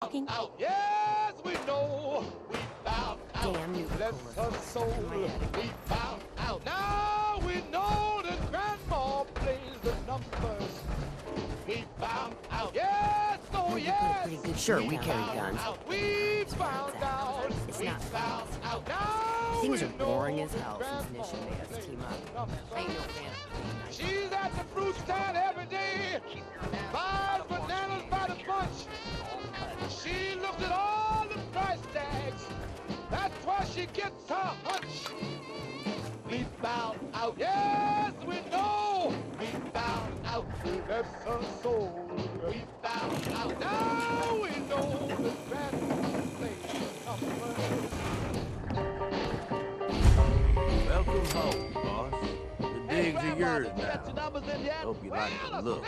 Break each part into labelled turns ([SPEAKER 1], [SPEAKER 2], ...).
[SPEAKER 1] talking?
[SPEAKER 2] Out. Yes, we know. We found out.
[SPEAKER 1] Damn you.
[SPEAKER 2] Bless her soul. We found out. Now we know that Grandma plays the numbers. We found out. Yes, oh yes.
[SPEAKER 1] Pretty good.
[SPEAKER 3] Sure, we carry guns.
[SPEAKER 2] We found out.
[SPEAKER 1] It's
[SPEAKER 2] We
[SPEAKER 1] not
[SPEAKER 2] found out. Now
[SPEAKER 3] Things
[SPEAKER 2] we
[SPEAKER 3] are boring
[SPEAKER 2] know
[SPEAKER 3] as hell
[SPEAKER 2] that
[SPEAKER 3] since Nisha
[SPEAKER 2] Grandma
[SPEAKER 3] made us
[SPEAKER 2] plays
[SPEAKER 3] team
[SPEAKER 2] the
[SPEAKER 3] up.
[SPEAKER 2] numbers.
[SPEAKER 3] I ain't no fan of
[SPEAKER 2] She's at the fruit stand every day. Buys bananas by the bunch. She looks at all the price tags. That's why she gets her hunch. We found out. Yes, we know. We found out. Bless her soul. We found out. Now we know the Grandma plays the numbers.
[SPEAKER 4] Welcome home, boss. The digs are yours
[SPEAKER 2] You got your
[SPEAKER 4] now.
[SPEAKER 2] numbers in yet?
[SPEAKER 4] Hope you like the look.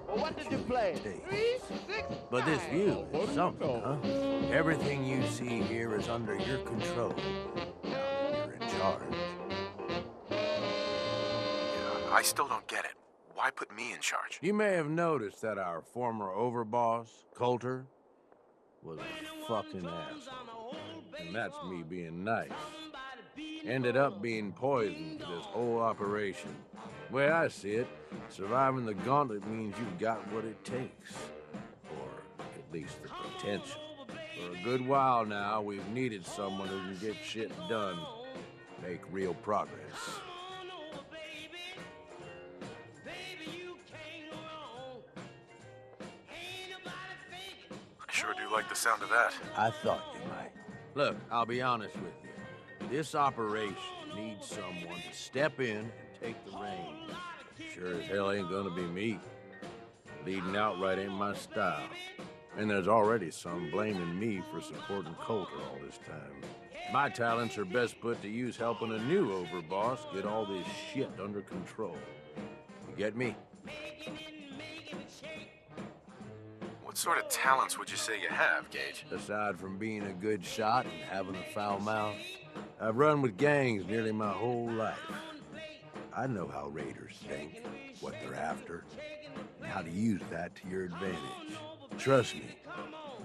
[SPEAKER 2] Well, what did you play? 3, 6,
[SPEAKER 4] But this
[SPEAKER 2] 9.
[SPEAKER 4] view is something, huh? Everything you see here is under your control. Now that you're in charge.
[SPEAKER 5] I still don't get it. Why put me in charge?
[SPEAKER 4] You may have noticed that our former overboss, Coulter, was a fucking asshole. And that's me being nice. Ended up being poisoned for this whole operation. The way I see it, surviving the gauntlet means you've got what it takes. Or at least the potential. For a good while now, we've needed someone who can get shit done, make real progress.
[SPEAKER 5] I sure do like the sound of that.
[SPEAKER 4] I thought you might. Look, I'll be honest with you. This operation needs someone to step in and take the reins. Sure as hell ain't gonna be me. Leading outright ain't my style. And there's already some blaming me for supporting Coulter all this time. My talents are best put to use helping a new overboss get all this shit under control. You get me?
[SPEAKER 5] What sort of talents would you say you have, Gage?
[SPEAKER 4] Aside from being a good shot and having a foul mouth, I've run with gangs nearly my whole life. I know how raiders think, what they're after, and how to use that to your advantage. Trust me,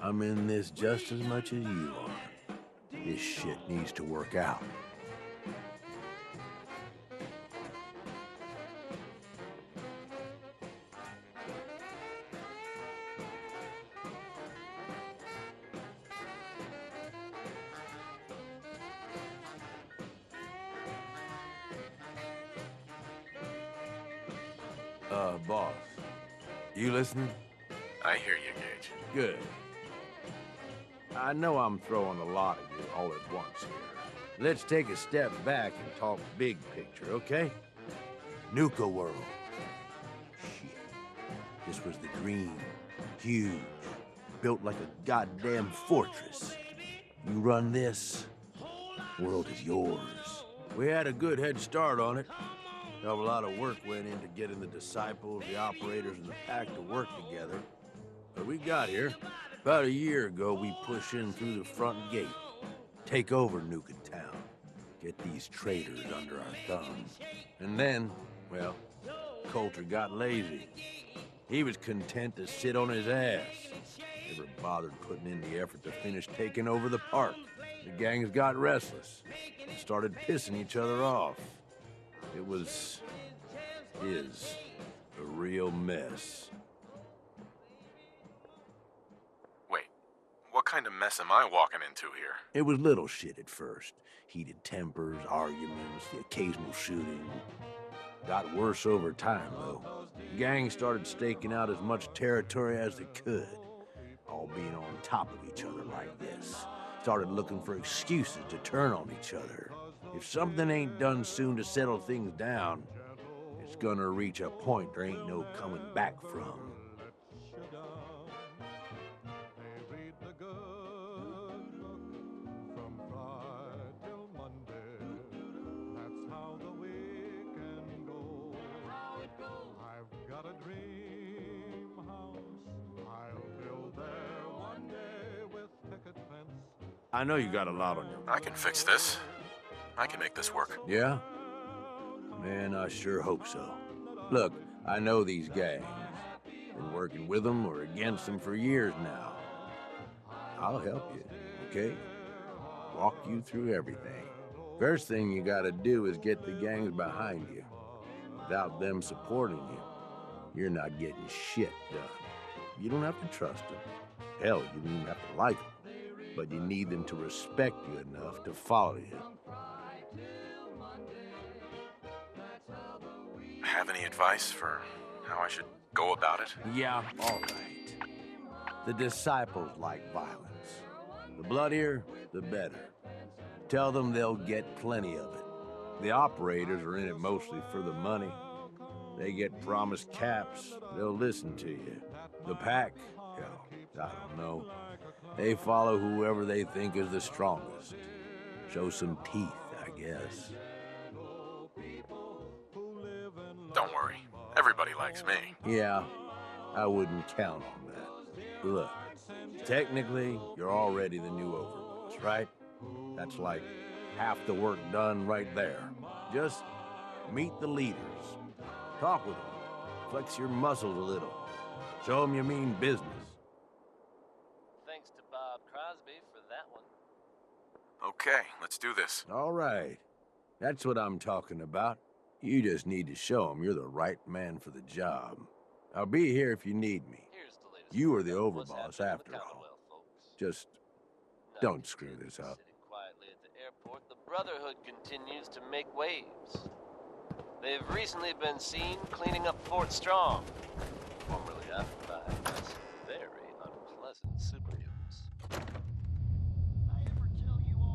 [SPEAKER 4] I'm in this just as much as you are. This shit needs to work out. Boss, you listening?
[SPEAKER 5] I hear you, Gage.
[SPEAKER 4] Good. I know I'm throwing a lot at you all at once here. Let's take a step back and talk big picture, okay? NUKA WORLD. Shit. This was the dream. Huge. Built like a goddamn fortress. You run this, world is yours. We had a good head start on it. A lot of work went into getting the disciples, the operators, and the pack to work together. But we got here. About a year ago, we pushed in through the front gate. Take over NUKA Town. Get these traitors under our thumbs. And then, well, Coulter got lazy. He was content to sit on his ass. Never bothered putting in the effort to finish taking over the park. The gangs got restless and started pissing each other off. It is a real mess.
[SPEAKER 5] Wait, what kind of mess am I walking into here?
[SPEAKER 4] It was little shit at first. Heated tempers, arguments, the occasional shooting. Got worse over time, though. Gangs started staking out as much territory as they could, all being on top of each other like this. Started looking for excuses to turn on each other. If something ain't done soon to settle things down, it's gonna reach a point there ain't no coming back from. I know you got a lot on your mind.
[SPEAKER 5] I can fix this. I can make this work.
[SPEAKER 4] Yeah? Man, I sure hope so. Look, I know these gangs. Been working with them or against them for years now. I'll help you, okay? Walk you through everything. First thing you gotta do is get the gangs behind you. Without them supporting you, you're not getting shit done. You don't have to trust them. Hell, you don't even have to like them. But you need them to respect you enough to follow you.
[SPEAKER 5] Have any advice for how I should go about it?
[SPEAKER 4] Yeah, all right. The disciples like violence. The bloodier, the better. Tell them they'll get plenty of it. The operators are in it mostly for the money. They get promised caps, they'll listen to you. The pack, hell, I don't know. They follow whoever they think is the strongest. Show some teeth, I guess.
[SPEAKER 5] Don't worry. Everybody likes me.
[SPEAKER 4] Yeah, I wouldn't count on that. Look, technically, you're already the new overboss, right? That's like half the work done right there. Just meet the leaders. Talk with them. Flex your muscles a little. Show them you mean business.
[SPEAKER 1] Thanks to Bob Crosby for that one.
[SPEAKER 5] Okay, let's do this.
[SPEAKER 4] All right. That's what I'm talking about. You just need to show them you're the right man for the job. I'll be here if you need me.
[SPEAKER 1] Here's the latest.
[SPEAKER 4] You are the
[SPEAKER 1] what's
[SPEAKER 4] overboss
[SPEAKER 1] happening in
[SPEAKER 4] after
[SPEAKER 1] the
[SPEAKER 4] all.
[SPEAKER 1] Commonwealth, folks.
[SPEAKER 4] Just
[SPEAKER 1] Now,
[SPEAKER 4] don't screw this up.
[SPEAKER 1] Sitting quietly at the airport, the Brotherhood continues to make waves. They've recently been seen cleaning up Fort Strong, formerly occupied by some very unpleasant super mutants.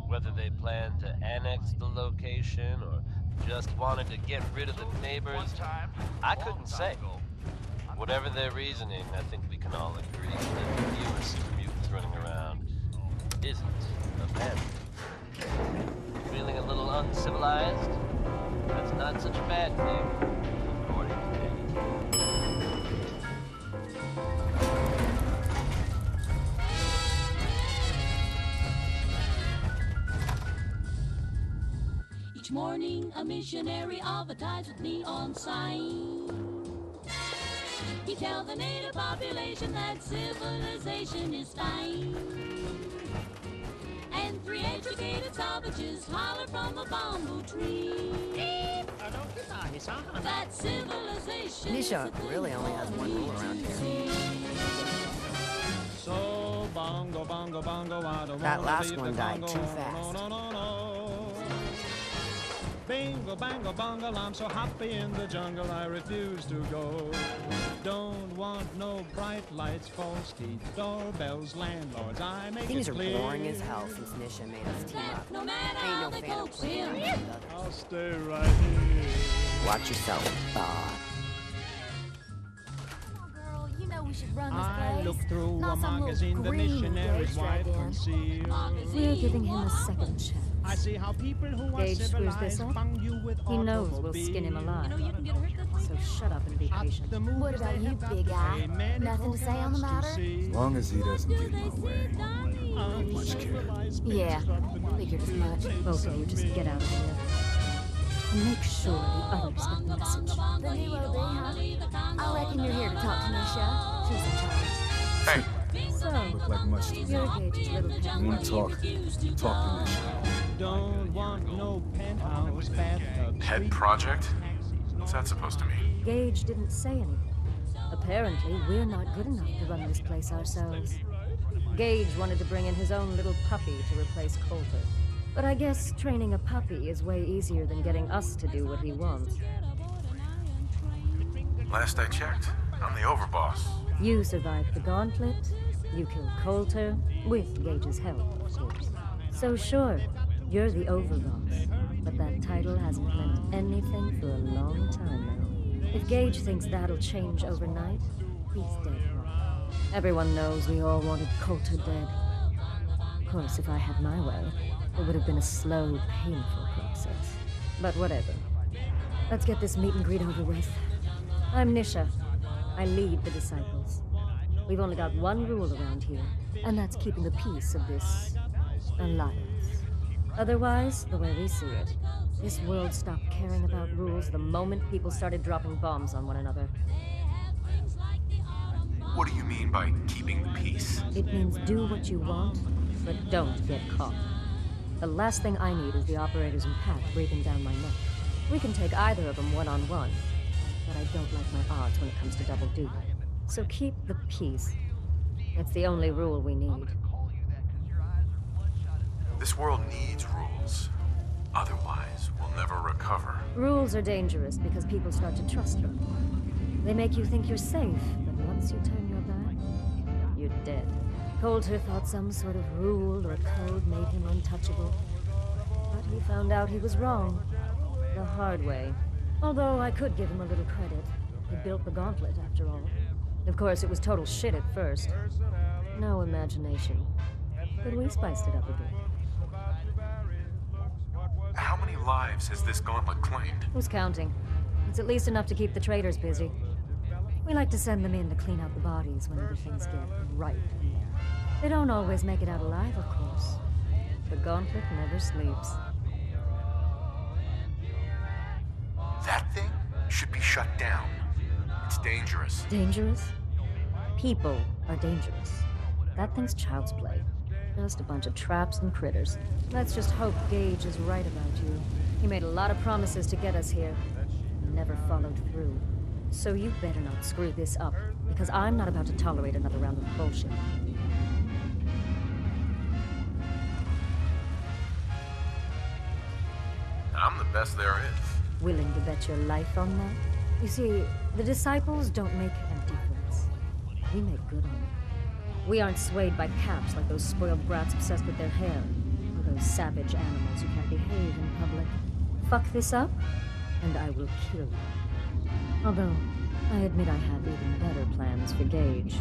[SPEAKER 1] Whether they plan to annex the location or just wanted to get rid of the neighbors, I couldn't say. Whatever their reasoning, I think we can all agree that the fewer super mutants running around isn't a bad thing. Feeling a little uncivilized? That's not such a bad thing, according to me.
[SPEAKER 6] Each morning, a missionary advertised with neon signs. He tells the native population that civilization is dying. And 3 educated savages holler from a bamboo tree that civilization
[SPEAKER 3] Nisha really only has one rule around here.
[SPEAKER 7] So bongo, bongo, bongo, I don't
[SPEAKER 3] That
[SPEAKER 7] wanna
[SPEAKER 3] last
[SPEAKER 7] be
[SPEAKER 3] one
[SPEAKER 7] the
[SPEAKER 3] died
[SPEAKER 7] bongo.
[SPEAKER 3] too fast.
[SPEAKER 7] No. Bingo, bango, bungle, I'm so happy in the jungle, I refuse to go. Don't want no bright lights, false teeth, doorbells, landlords, I make
[SPEAKER 3] Things
[SPEAKER 7] it
[SPEAKER 3] are
[SPEAKER 7] clear.
[SPEAKER 3] boring as hell since Nisha made us team up.
[SPEAKER 6] no matter
[SPEAKER 3] Ain't
[SPEAKER 6] how
[SPEAKER 3] no
[SPEAKER 6] they
[SPEAKER 3] fan of
[SPEAKER 6] coax
[SPEAKER 3] playing
[SPEAKER 6] him.
[SPEAKER 3] around with others.
[SPEAKER 7] I'll stay right here.
[SPEAKER 3] Watch yourself, Bob.
[SPEAKER 8] Girl, you know we should run this
[SPEAKER 7] I
[SPEAKER 8] place.
[SPEAKER 7] look through
[SPEAKER 8] Not
[SPEAKER 7] a
[SPEAKER 8] some little
[SPEAKER 7] magazine, the
[SPEAKER 8] green
[SPEAKER 7] missionary's
[SPEAKER 8] Gage
[SPEAKER 7] wife
[SPEAKER 8] dragged in.
[SPEAKER 7] concealed.
[SPEAKER 8] We're giving him a second chance.
[SPEAKER 7] I see how people who are
[SPEAKER 8] Gage screws
[SPEAKER 7] civilized
[SPEAKER 8] this up.
[SPEAKER 7] bung you with
[SPEAKER 8] He knows we'll skin him
[SPEAKER 7] automobiles.
[SPEAKER 8] alive.
[SPEAKER 6] You can get hurt this way.
[SPEAKER 8] So shut up and be patient.
[SPEAKER 7] The
[SPEAKER 8] What
[SPEAKER 7] movies
[SPEAKER 8] about
[SPEAKER 7] they
[SPEAKER 8] you,
[SPEAKER 7] have got
[SPEAKER 8] big
[SPEAKER 7] today,
[SPEAKER 8] eye?
[SPEAKER 7] many
[SPEAKER 8] Nothing to say on the
[SPEAKER 7] coconuts to
[SPEAKER 8] matter?
[SPEAKER 7] see.
[SPEAKER 9] As long as he doesn't get in my way, not much care.
[SPEAKER 8] Yeah, figured as much. Both of you just get out of here. And make sure the others get the message.
[SPEAKER 6] The
[SPEAKER 8] new OB, huh? I reckon you're here to talk to Nisha. She's in charge.
[SPEAKER 5] Hey,
[SPEAKER 8] So,
[SPEAKER 9] Look like much to me.
[SPEAKER 8] you're Gage's little pet.
[SPEAKER 9] Want to talk to Nisha.
[SPEAKER 7] Don't want no penthouse bathtub.
[SPEAKER 5] pet project? What's that supposed to mean?
[SPEAKER 8] Gage didn't say anything. Apparently, we're not good enough to run this place ourselves. Gage wanted to bring in his own little puppy to replace Coulter. But I guess training a puppy is way easier than getting us to do what he wants.
[SPEAKER 5] Last I checked, I'm the overboss.
[SPEAKER 8] You survived the gauntlet, you killed Coulter, with Gage's help, of course. So sure, you're the overboss, but that title hasn't meant anything for a long time now. If Gage thinks that'll change overnight, he's dead wrong. Everyone knows we all wanted Coulter dead. Of course, if I had my way, it would have been a slow, painful process. But whatever. Let's get this meet and greet over with. I'm Nisha. I lead the Disciples. We've only got one rule around here, and that's keeping the peace of this alliance. Otherwise, the way we see it, this world stopped caring about rules the moment people started dropping bombs on one another.
[SPEAKER 5] What do you mean by keeping the peace?
[SPEAKER 8] It means do what you want, but don't get caught. The last thing I need is the operators and Pat breathing down my neck. We can take either of them one-on-one, but I don't like my odds when it comes to double duty. So keep the peace. That's the only rule we need.
[SPEAKER 5] This world needs rules. Otherwise, we'll never recover.
[SPEAKER 8] Rules are dangerous because people start to trust them. They make you think you're safe, but once you turn your back, you're dead. Coulter thought some sort of rule or code made him untouchable. But he found out he was wrong. The hard way. Although I could give him a little credit. He built the gauntlet, after all. Of course, it was total shit at first. No imagination. But we spiced it up a bit.
[SPEAKER 5] How many lives has this gauntlet claimed?
[SPEAKER 8] Who's counting? It's at least enough to keep the traders busy. We like to send them in to clean out the bodies whenever things get ripe in there. They don't always make it out alive, of course. The gauntlet never sleeps.
[SPEAKER 5] That thing should be shut down. It's dangerous.
[SPEAKER 8] Dangerous? People are dangerous. That thing's child's play. Just a bunch of traps and critters. Let's just hope Gage is right about you. He made a lot of promises to get us here. Never followed through. So you better not screw this up, because I'm not about to tolerate another round of bullshit.
[SPEAKER 5] I'm the best there is.
[SPEAKER 8] Willing to bet your life on that? You see, the disciples don't make empty threats. We make good on them. We aren't swayed by caps like those spoiled brats obsessed with their hair, or those savage animals who can't behave in public. Fuck this up, and I will kill you. Although, I admit I have even better plans for Gage.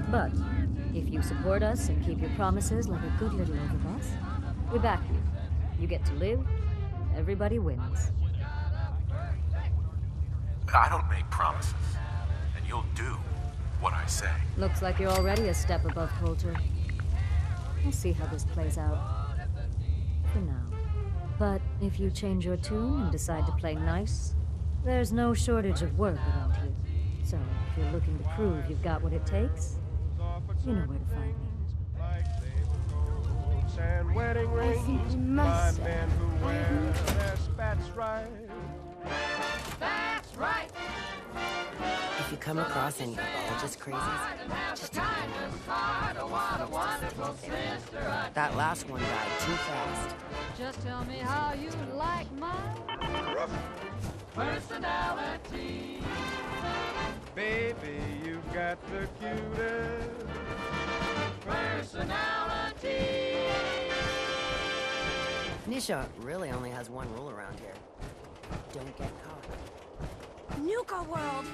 [SPEAKER 8] But, if you support us and keep your promises like a good little overboss, we back you. You get to live, everybody wins.
[SPEAKER 5] I don't make promises, and you'll do what I say.
[SPEAKER 8] Looks like you're already a step above Coulter. We'll see how this plays out. For now. But if you change your tune and decide to play nice, there's no shortage of work around here. So, if you're looking to prove you've got what it takes, you know where to find me.
[SPEAKER 2] And wedding rings,
[SPEAKER 8] I think you must.
[SPEAKER 2] find men who wear their spats right.
[SPEAKER 6] That's right.
[SPEAKER 3] If you come across any biologist crazies, just ignore them. That last one died too fast.
[SPEAKER 6] Just tell me how you like my personality.
[SPEAKER 2] Baby, you've got the cutest
[SPEAKER 6] Personality.
[SPEAKER 3] Nisha really only has one rule around here. Don't get caught.
[SPEAKER 10] NUKA WORLD!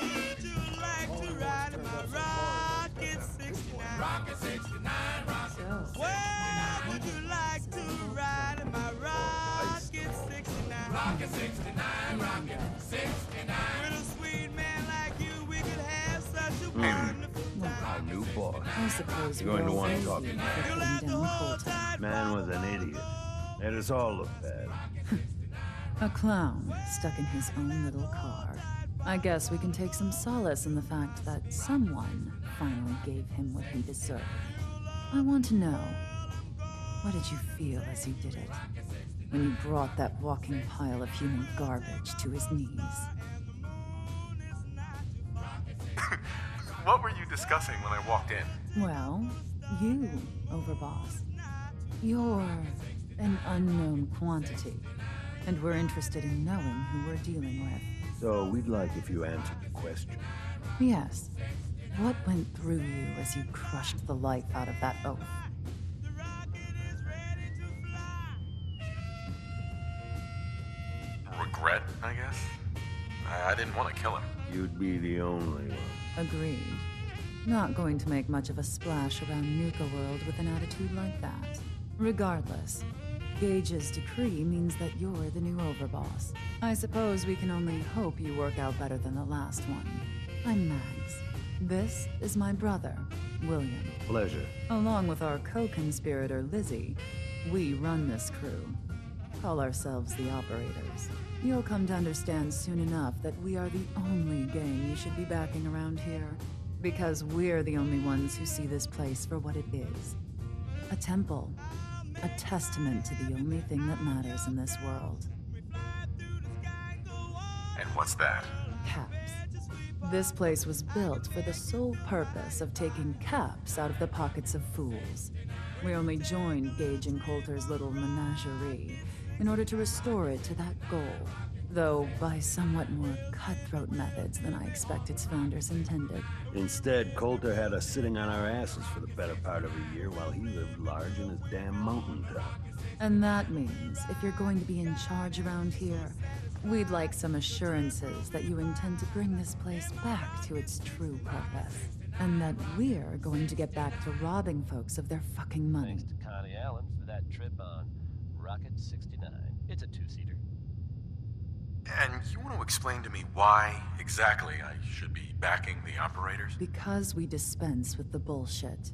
[SPEAKER 11] Would you like to ride in my Rocket 69? Rocket 69, Rocket. Well, would you like to ride in my Rocket 69? Rocket 69, Rocket 69. With a sweet man like you, we could have such a wonderful time.
[SPEAKER 4] Our new boss.
[SPEAKER 8] I suppose
[SPEAKER 4] You're going to
[SPEAKER 8] we're
[SPEAKER 4] want to
[SPEAKER 8] all
[SPEAKER 4] talk to
[SPEAKER 8] waiting
[SPEAKER 4] me.
[SPEAKER 8] for putting down Coulter.
[SPEAKER 4] Man was an idiot. Made us all look bad.
[SPEAKER 12] A clown stuck in his own little car. I guess we can take some solace in the fact that someone finally gave him what he deserved. I want to know, what did you feel as you did it? When you brought that walking pile of human garbage to his knees?
[SPEAKER 5] What were you discussing when I walked in?
[SPEAKER 12] Well, you, Overboss. You're an unknown quantity, and we're interested in knowing who we're dealing with.
[SPEAKER 4] So we'd like if you answered the question.
[SPEAKER 12] Yes. What went through you as you crushed the life out of that oaf?
[SPEAKER 5] Regret, I guess? I didn't want to kill him.
[SPEAKER 4] You'd be the only one.
[SPEAKER 12] Agreed. Not going to make much of a splash around NUKA World with an attitude like that. Regardless, Gage's decree means that you're the new overboss. I suppose we can only hope you work out better than the last one. I'm Mags. This is my brother, William.
[SPEAKER 4] Pleasure.
[SPEAKER 12] Along with our co-conspirator, Lizzie, we run this crew. Call ourselves the Operators. You'll come to understand soon enough that we are the only gang you should be backing around here. Because we're the only ones who see this place for what it is. A temple. A testament to the only thing that matters in this world.
[SPEAKER 5] And what's that?
[SPEAKER 12] Caps. This place was built for the sole purpose of taking caps out of the pockets of fools. We only joined Gage and Coulter's little menagerie in order to restore it to that goal, though by somewhat more cutthroat methods than I expect its founders intended.
[SPEAKER 4] Instead, Coulter had us sitting on our asses for the better part of a year while he lived large in his damn mountaintop.
[SPEAKER 12] And that means if you're going to be in charge around here, we'd like some assurances that you intend to bring this place back to its true purpose. And that we're going to get back to robbing folks of their fucking money.
[SPEAKER 1] Thanks to Connie Allen for that trip on Rocket 69. It's a two-seater.
[SPEAKER 5] And you want to explain to me why exactly I should be backing the operators?
[SPEAKER 12] Because we dispense with the bullshit.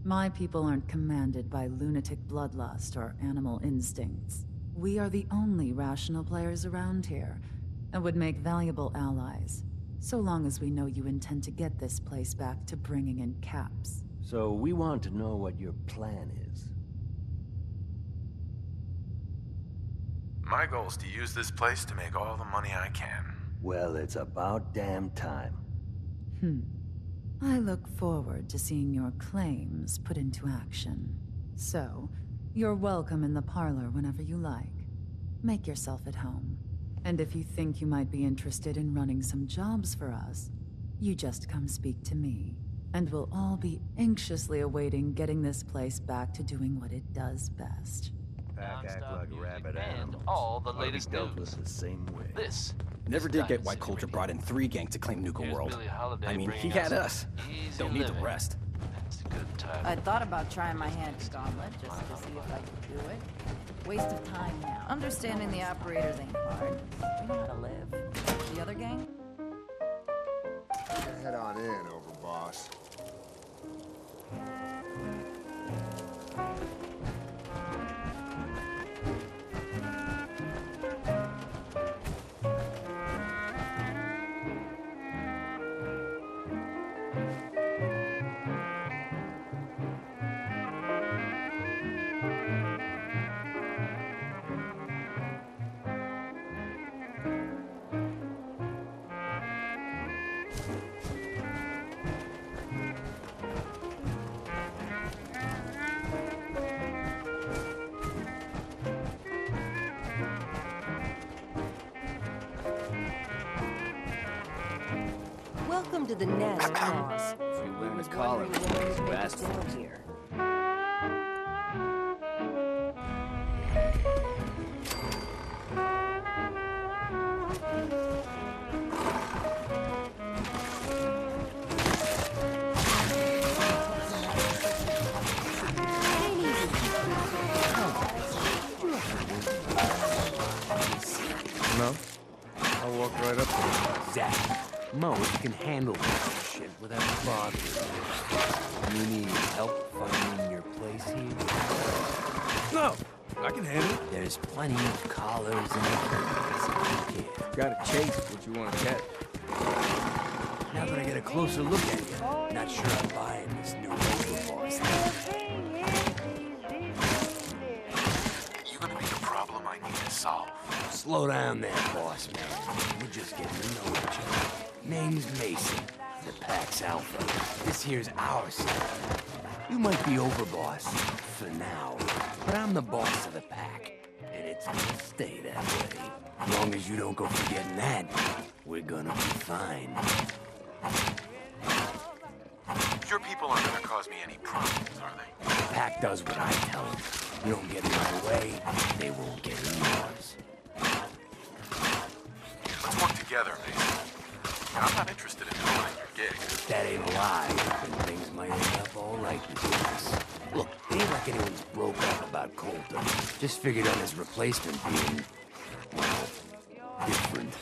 [SPEAKER 12] My people aren't commanded by lunatic bloodlust or animal instincts. We are the only rational players around here, and would make valuable allies, so long as we know you intend to get this place back to bringing in caps.
[SPEAKER 4] So we want to know what your plan is.
[SPEAKER 5] My goal is to use this place to make all the money I can.
[SPEAKER 4] Well, it's about damn time.
[SPEAKER 12] I look forward to seeing your claims put into action. So, you're welcome in the parlor whenever you like. Make yourself at home. And if you think you might be interested in running some jobs for us, you just come speak to me. And we'll all be anxiously awaiting getting this place back to doing what it does best.
[SPEAKER 4] Pack act like rabbit
[SPEAKER 1] and
[SPEAKER 4] animals.
[SPEAKER 1] all the
[SPEAKER 4] Ought to be
[SPEAKER 1] latest
[SPEAKER 4] dealt
[SPEAKER 1] news.
[SPEAKER 4] with the same way.
[SPEAKER 1] This
[SPEAKER 9] Never
[SPEAKER 1] is
[SPEAKER 9] did get
[SPEAKER 1] Diamond
[SPEAKER 9] why
[SPEAKER 1] City
[SPEAKER 9] Coulter
[SPEAKER 1] Radio.
[SPEAKER 9] brought in 3 gangs to claim NUKA
[SPEAKER 1] Here's
[SPEAKER 9] World.
[SPEAKER 1] Billie Holiday
[SPEAKER 9] I mean, he
[SPEAKER 1] bringing
[SPEAKER 9] had
[SPEAKER 1] out
[SPEAKER 9] us.
[SPEAKER 1] some easy
[SPEAKER 9] Don't need the
[SPEAKER 1] living.
[SPEAKER 9] rest.
[SPEAKER 1] That's a good time.
[SPEAKER 10] I thought about trying my hand at Gauntlet just to see if I could do it. Waste of time now. Understanding the operators ain't hard. We know how to live. The other gang?
[SPEAKER 2] Head on in, overboss.
[SPEAKER 3] Welcome to the nest, boss.
[SPEAKER 4] If you learn to call him, he's bastard.
[SPEAKER 3] Down here.
[SPEAKER 4] No? I'll walk right up to him. Zach, Mo, if you can handle this shit without bothering me. You need help finding your place here?
[SPEAKER 9] No, I can handle it.
[SPEAKER 4] There's plenty of collars and things if you care.
[SPEAKER 9] Gotta chase what you want to get.
[SPEAKER 4] Now that I get a closer look at you, not sure I'm buying this new overboss thing.
[SPEAKER 5] You gonna be the problem I need to solve?
[SPEAKER 4] Slow down there, boss man. We're just getting to know each other. Name's Mason, the Pack's Alpha. This here's our side. You might be overboss for now, but I'm the boss of the Pack, and it's gonna stay that way. As long as you don't go forgetting that, we're gonna be fine.
[SPEAKER 5] Your people aren't gonna cause me any problems, are they?
[SPEAKER 4] The Pack does what I tell them. You don't get in my way, they won't get in yours.
[SPEAKER 5] Let's work together, Mason. I'm not interested in ruining your gig.
[SPEAKER 4] That ain't a lie, and things might end up all right between us. Look, it ain't like anyone's broke up about Coulter. Just figured on his replacement being, well, different.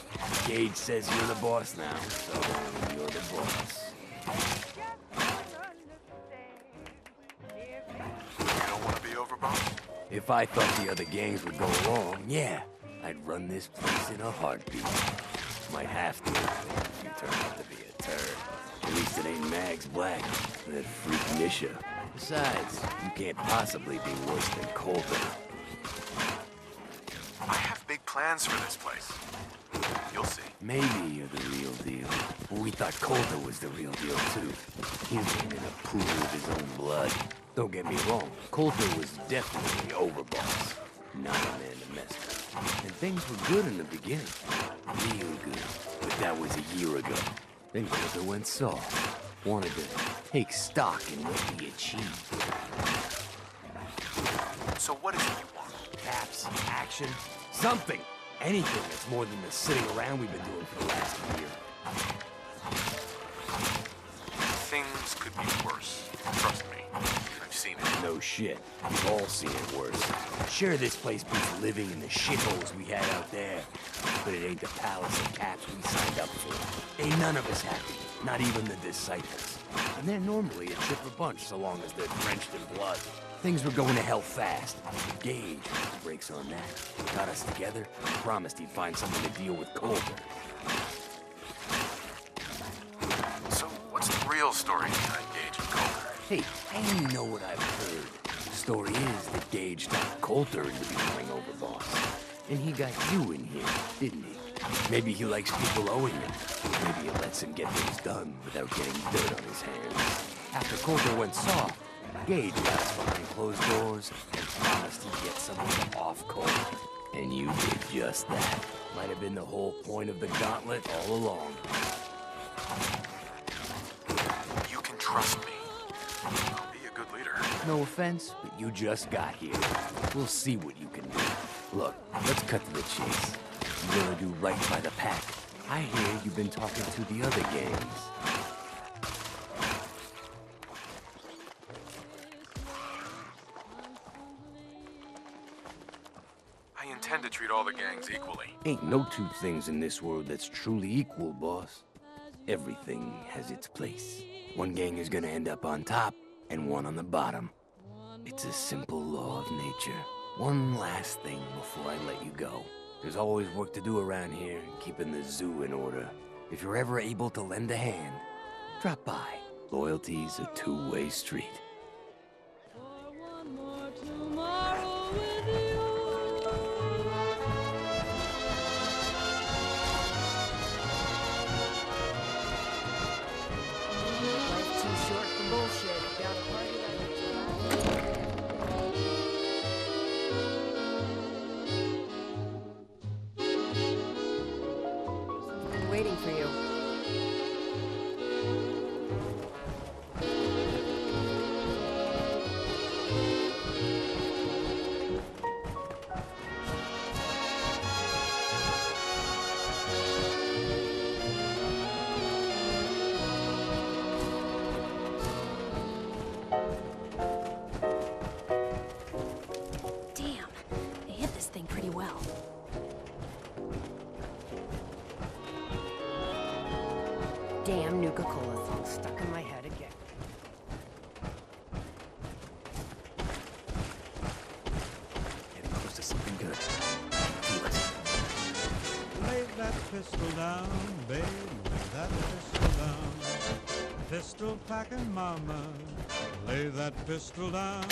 [SPEAKER 4] Gage says you're the boss now, so you're the boss.
[SPEAKER 5] You don't want to be overboss?
[SPEAKER 4] If I thought the other gangs would go along, yeah.
[SPEAKER 13] I'd run this place in a heartbeat. Might have to if you turn out to be a turd. At least it ain't Mags Black, that freak Nisha. Besides, you can't possibly be worse than Colter.
[SPEAKER 5] I have big plans for this place. You'll see.
[SPEAKER 13] Maybe you're the real deal. Well, we thought Colter was the real deal, too. He was in a pool of his own blood. Don't get me wrong, Colter was definitely overboss. Not a man to mess with. And things were good in the beginning. Real good. But that was a year ago. Then Colter went soft. Wanted to take stock in what we achieved.
[SPEAKER 5] So what is it you want?
[SPEAKER 13] Caps, action, something. Anything that's more than the sitting around we've been doing for the last year.
[SPEAKER 5] Things could be worse. Trust me. I've seen it.
[SPEAKER 13] No shit. We've all seen it worse. Sure, this place beats living in the shitholes we had out there. But it ain't the palace of caps we signed up for. Ain't none of us happy. Not even the disciples. And they're normally a chipper bunch so long as they're drenched in blood. Things were going to hell fast. But Gage put the brakes on that. Got us together, promised he'd find something to deal with Colter.
[SPEAKER 5] So what's the real story behind Gage and Colter?
[SPEAKER 13] Hey, I only know what I've heard. The story is that Gage talked Colter into becoming overboss. And he got you in here, didn't he? Maybe he likes people owing him. Maybe he lets him get things done without getting dirt on his hands. After Colter went soft, Gage got us behind closed doors and promised he'd get someone off Colter. And you did just that. Might have been the whole point of the gauntlet all along.
[SPEAKER 5] You can trust me. I'll be a good leader.
[SPEAKER 13] No offense, but you just got here. We'll see what you can do. Look, let's cut to the chase. You're gonna do right by the pack. I hear you've been talking to the other gangs.
[SPEAKER 5] I intend to treat all the gangs equally.
[SPEAKER 13] Ain't no two things in this world that's truly equal, boss. Everything has its place. One gang is gonna end up on top, and one on the bottom. It's a simple law of nature. One last thing before I let you go. There's always work to do around here, keeping the zoo in order. If you're ever able to lend a hand, drop by. Loyalty's a two-way street.
[SPEAKER 3] Life's too short for bullshit. Got a party waiting for you.
[SPEAKER 14] Damn, they hit this thing pretty well.
[SPEAKER 3] Damn Nuka-Cola thing stuck in my head again.
[SPEAKER 13] Getting close to something good. Feel it.
[SPEAKER 7] Lay that pistol down, babe, lay that pistol down. Pistol packing mama, lay that pistol down.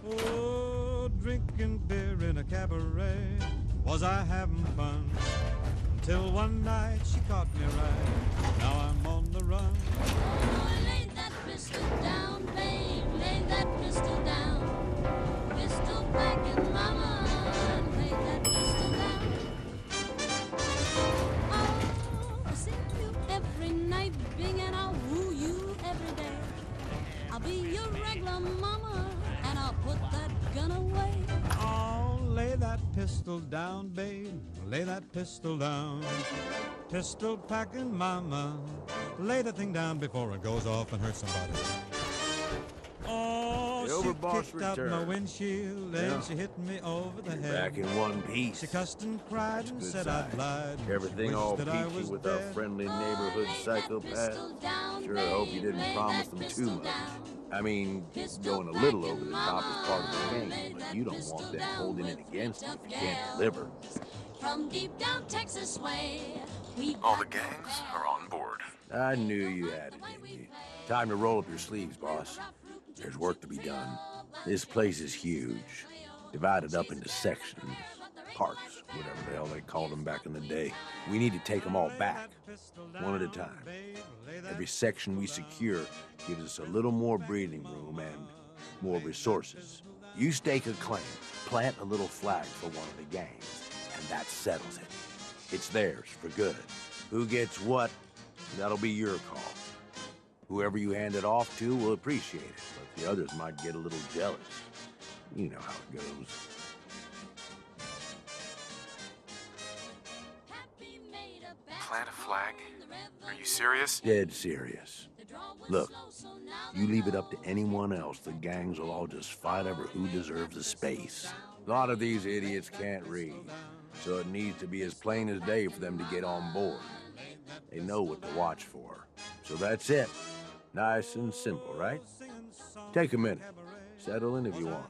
[SPEAKER 7] Oh, drinking beer in a cabaret, was I having fun? Till one night she caught me right, now I'm on the run.
[SPEAKER 6] Oh, lay that pistol down, babe, lay that pistol down. Pistol packing mama, lay that pistol down. Oh, I see you every night, Bing, and I'll woo you every day. I'll be your regular mama, and I'll put that gun away.
[SPEAKER 7] Oh, lay that pistol down, babe, lay that pistol down. Pistol packing mama, lay the thing down before it goes off and hurts somebody. Oh,
[SPEAKER 4] over, boss
[SPEAKER 7] She kicked out my
[SPEAKER 4] returned.
[SPEAKER 7] windshield and she hit me over the head.
[SPEAKER 4] Back in one piece.
[SPEAKER 7] She cussed and cried and
[SPEAKER 4] Good
[SPEAKER 7] said I'd
[SPEAKER 4] sign.
[SPEAKER 7] lied.
[SPEAKER 4] Everything
[SPEAKER 7] She
[SPEAKER 4] all
[SPEAKER 7] wished that I
[SPEAKER 4] peachy
[SPEAKER 7] was
[SPEAKER 4] with our
[SPEAKER 7] dead.
[SPEAKER 4] friendly neighborhood psychopath. Sure hope you didn't promise them too much. I mean, going a little over the top is part of the game, but you don't want them holding it against you if you can't deliver.
[SPEAKER 6] From deep down Texas way, we
[SPEAKER 5] All the gangs are on board.
[SPEAKER 4] I knew you had it in you. Time to roll up your sleeves, boss. There's work to be done. This place is huge, divided up into sections, parts, whatever the hell they called them back in the day. We need to take them all back, one at a time. Every section we secure gives us a little more breathing room and more resources. You stake a claim, plant a little flag for one of the gangs, and that settles it. It's theirs for good. Who gets what, that'll be your call. Whoever you hand it off to will appreciate it, but the others might get a little jealous. You know how it goes.
[SPEAKER 5] Plant a flag? Are you serious?
[SPEAKER 4] Dead serious. Look, you leave it up to anyone else, the gangs will all just fight over who deserves the space. A lot of these idiots can't read, so it needs to be as plain as day for them to get on board. They know what to watch for. So that's it. Nice and simple, right? Take a minute. Settle in if you want.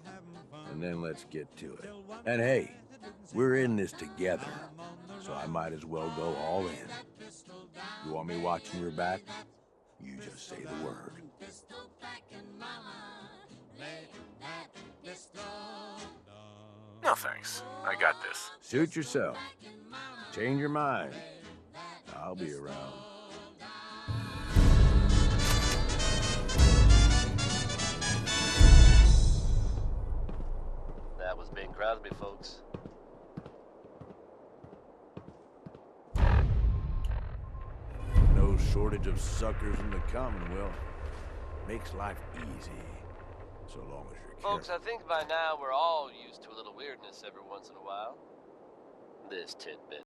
[SPEAKER 4] And then let's get to it. And hey, we're in this together, so I might as well go all in. You want me watching your back? You just say the word.
[SPEAKER 5] No thanks. I got this.
[SPEAKER 4] Suit yourself. Change your mind. I'll be around.
[SPEAKER 1] That was Bing Crosby, folks.
[SPEAKER 4] No shortage of suckers in the Commonwealth. Makes life easy. So long as you're
[SPEAKER 1] Folks,
[SPEAKER 4] careful.
[SPEAKER 1] I think by now we're all used to a little weirdness every once in a while. This tidbit.